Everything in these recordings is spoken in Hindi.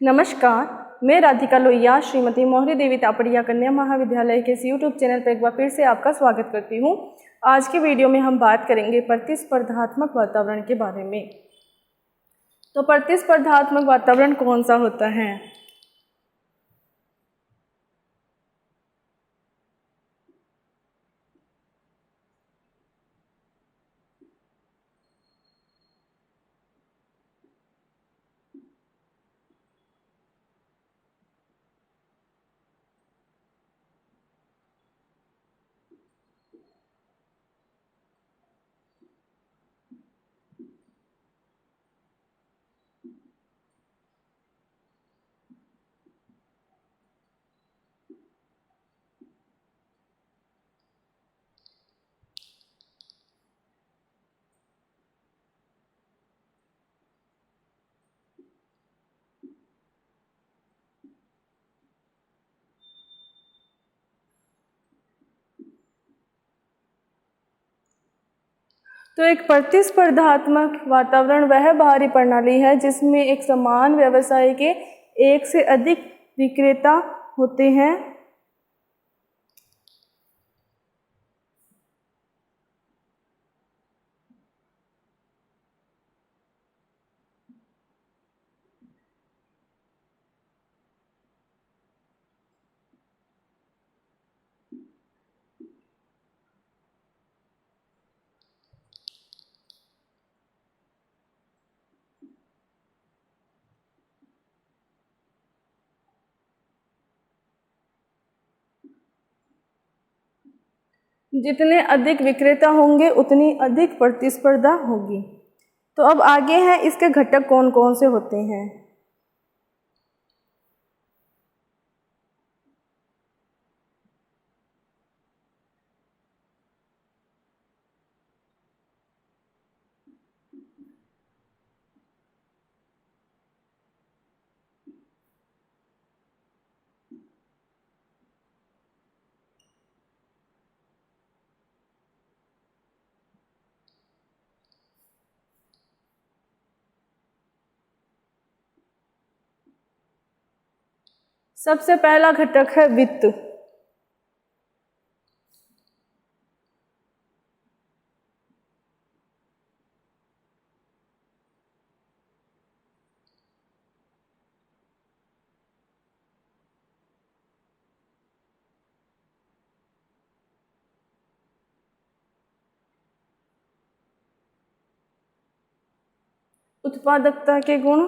नमस्कार, मैं राधिका लोहिया श्रीमती मोहरी देवी तापड़िया कन्या महाविद्यालय के इस यूट्यूब चैनल पर एक बार फिर से आपका स्वागत करती हूँ। आज की वीडियो में हम बात करेंगे प्रतिस्पर्धात्मक वातावरण के बारे में। तो प्रतिस्पर्धात्मक वातावरण कौन सा होता है? तो एक प्रतिस्पर्धात्मक वातावरण वह बाहरी प्रणाली है जिसमें एक समान व्यवसाय के एक से अधिक विक्रेता होते हैं। जितने अधिक विक्रेता होंगे उतनी अधिक प्रतिस्पर्धा होगी। तो अब आगे है इसके घटक कौन कौन से होते हैं। सबसे पहला घटक है वित्त। उत्पादकता के गुण,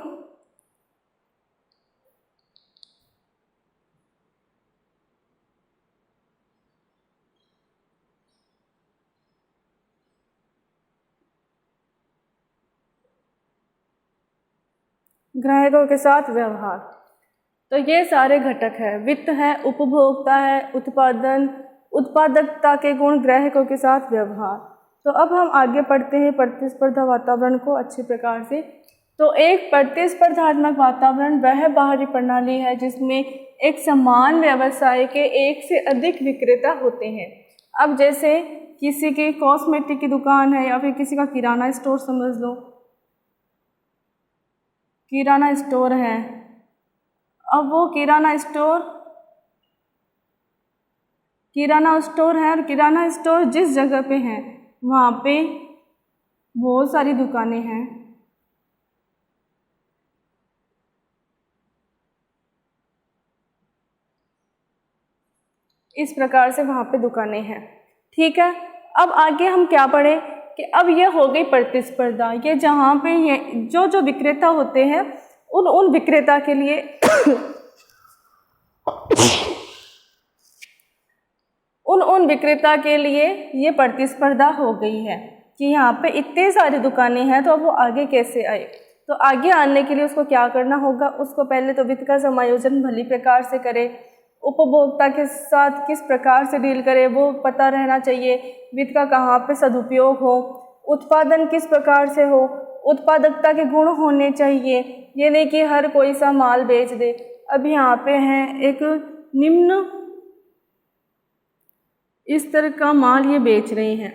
ग्राहकों के साथ व्यवहार। तो ये सारे घटक है। वित्त है, उपभोक्ता है, उत्पादकता के गुण, ग्राहकों के साथ व्यवहार। तो अब हम आगे पढ़ते हैं प्रतिस्पर्धा वातावरण को अच्छे प्रकार से। तो एक प्रतिस्पर्धात्मक वातावरण वह बाहरी प्रणाली है जिसमें एक समान व्यवसाय के एक से अधिक विक्रेता होते हैं। अब जैसे किसी की कॉस्मेटिक की दुकान है या फिर किसी का किराना स्टोर समझ लो, किराना स्टोर है। अब वो किराना स्टोर है और किराना स्टोर जिस जगह पे है वहाँ पे बहुत सारी दुकानें हैं। इस प्रकार से वहाँ पे दुकानें हैं। ठीक है, अब आगे हम क्या पढ़े कि अब ये हो गई प्रतिस्पर्धा। ये जहाँ पे ये जो विक्रेता होते हैं उन विक्रेता के लिए उन विक्रेता के लिए ये प्रतिस्पर्धा हो गई है कि यहाँ पे इतने सारी दुकानें हैं, तो अब वो आगे कैसे आए। तो आगे आने के लिए उसको क्या करना होगा, उसको पहले तो वित्त का समायोजन भली प्रकार से करे, उपभोक्ता के साथ किस प्रकार से डील करे वो पता रहना चाहिए, वित्त का कहाँ पे सदुपयोग हो, उत्पादन किस प्रकार से हो, उत्पादकता के गुण होने चाहिए। ये नहीं कि हर कोई सा माल बेच दे। अब यहाँ पे हैं एक निम्न स्तर का माल ये बेच रहे हैं,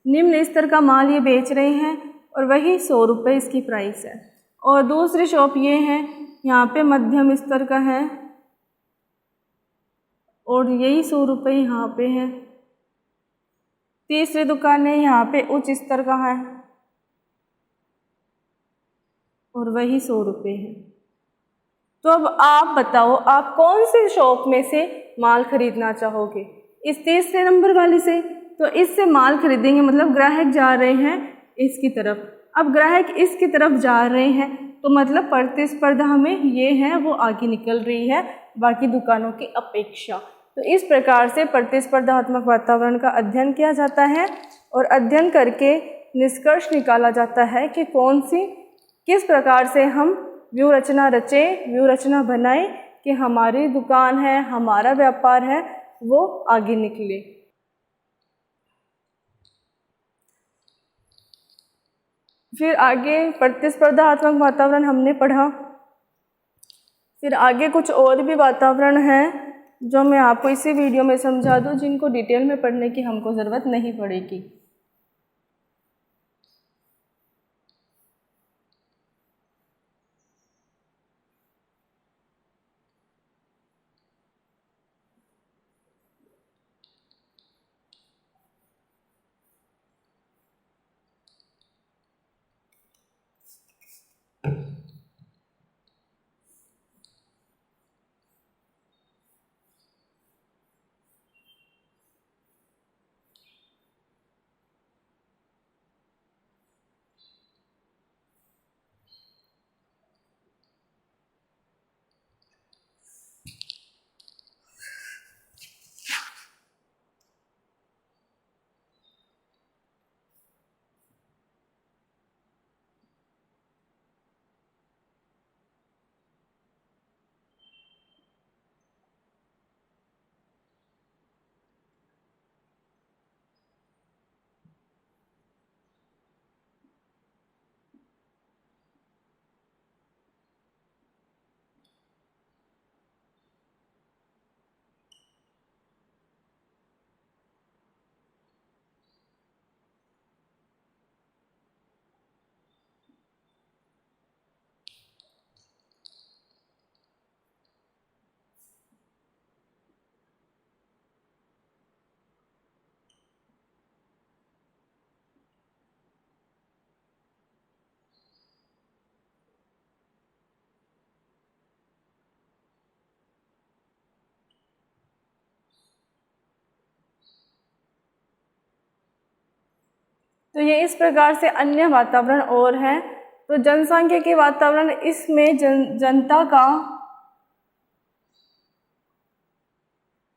निम्न स्तर का माल ये बेच रहे हैं और वही 100 रुपये इसकी प्राइस है। और दूसरी शॉप ये है यहाँ पे मध्यम स्तर का है और यही 100 रुपये यहाँ पे है। तीसरी दुकान है, यहाँ पे उच्च स्तर का है और वही 100 रुपये है। तो अब आप बताओ, आप कौन से शॉप में से माल खरीदना चाहोगे? इस तीसरे नंबर वाली से? तो इससे माल खरीदेंगे, मतलब ग्राहक जा रहे हैं इसकी तरफ। अब ग्राहक इसकी तरफ जा रहे हैं तो मतलब प्रतिस्पर्धा हमें ये है वो आगे निकल रही है बाकी दुकानों की अपेक्षा। तो इस प्रकार से प्रतिस्पर्धात्मक वातावरण का अध्ययन किया जाता है और अध्ययन करके निष्कर्ष निकाला जाता है कि किस प्रकार से हम व्यूह रचना रचें, व्यूह रचना बनाएं कि हमारी दुकान है, हमारा व्यापार है, वो आगे निकले। फिर आगे प्रतिस्पर्धात्मक वातावरण हमने पढ़ा। फिर आगे कुछ और भी वातावरण हैं जो मैं आपको इसी वीडियो में समझा दूँ, जिनको डिटेल में पढ़ने की हमको ज़रूरत नहीं पड़ेगी। तो ये इस प्रकार से अन्य वातावरण और हैं। तो जनसांख्यिकी वातावरण, इसमें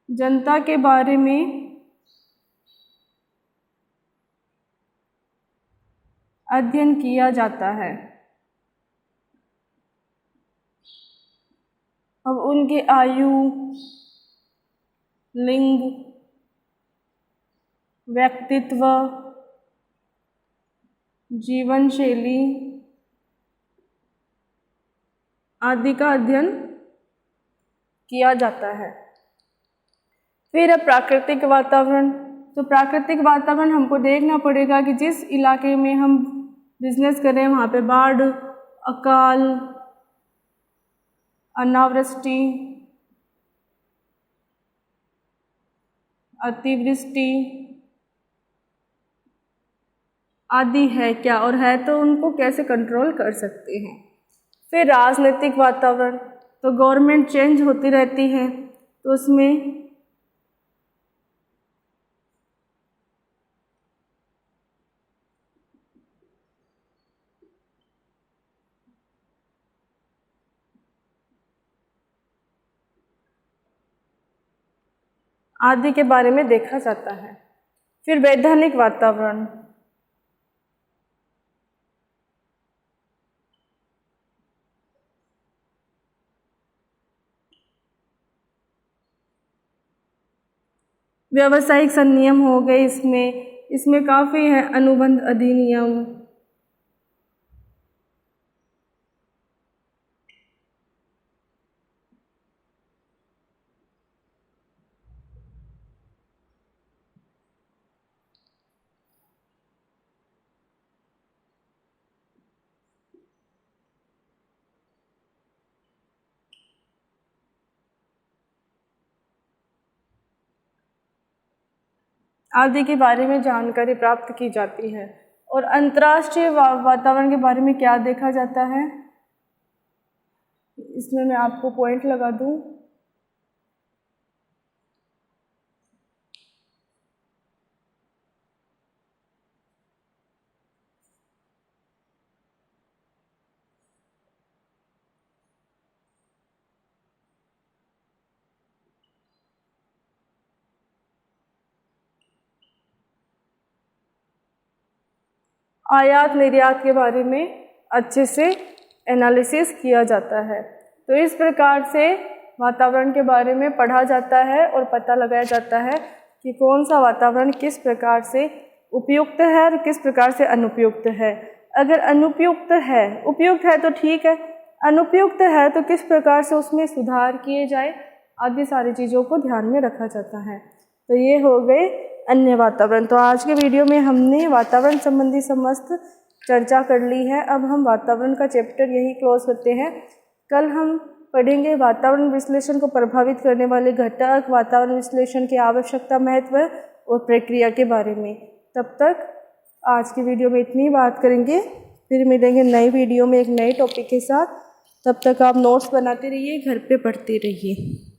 जनता के बारे में अध्ययन किया जाता है। अब उनके आयु, लिंग, व्यक्तित्व, जीवन शैली आदि का अध्ययन किया जाता है। फिर है प्राकृतिक वातावरण। तो प्राकृतिक वातावरण हमको देखना पड़ेगा कि जिस इलाके में हम बिजनेस करें वहाँ पे बाढ़, अकाल, अनावृष्टि, अतिवृष्टि आदि है क्या, और है तो उनको कैसे कंट्रोल कर सकते हैं। फिर राजनीतिक वातावरण। तो गवर्नमेंट चेंज होती रहती है तो उसमें आदि के बारे में देखा जाता है। फिर वैधानिक वातावरण। व्यावसायिक संनियम हो गए, इसमें काफ़ी है, अनुबंध अधिनियम, आदि के बारे में जानकारी प्राप्त की जाती है। और अंतर्राष्ट्रीय वातावरण के बारे में क्या देखा जाता है, इसमें मैं आपको पॉइंट लगा दूं। आयात निर्यात के बारे में अच्छे से एनालिसिस किया जाता है। तो इस प्रकार से वातावरण के बारे में पढ़ा जाता है और पता लगाया जाता है कि कौन सा वातावरण किस प्रकार से उपयुक्त है और किस प्रकार से अनुपयुक्त है। अगर अनुपयुक्त है, उपयुक्त है तो ठीक है, अनुपयुक्त है तो किस प्रकार से उसमें सुधार किए जाए, आदि सारी चीज़ों को ध्यान में रखा जाता है। तो ये हो गए अन्य वातावरण। तो आज के वीडियो में हमने वातावरण संबंधी समस्त चर्चा कर ली है। अब हम वातावरण का चैप्टर यही क्लोज करते हैं। कल हम पढ़ेंगे वातावरण विश्लेषण को प्रभावित करने वाले घटक, वातावरण विश्लेषण की आवश्यकता, महत्व और प्रक्रिया के बारे में। तब तक आज की वीडियो में इतनी बात करेंगे, फिर मिलेंगे नई वीडियो में एक नए टॉपिक के साथ। तब तक आप नोट्स बनाते रहिए, घर पे पढ़ते रहिए।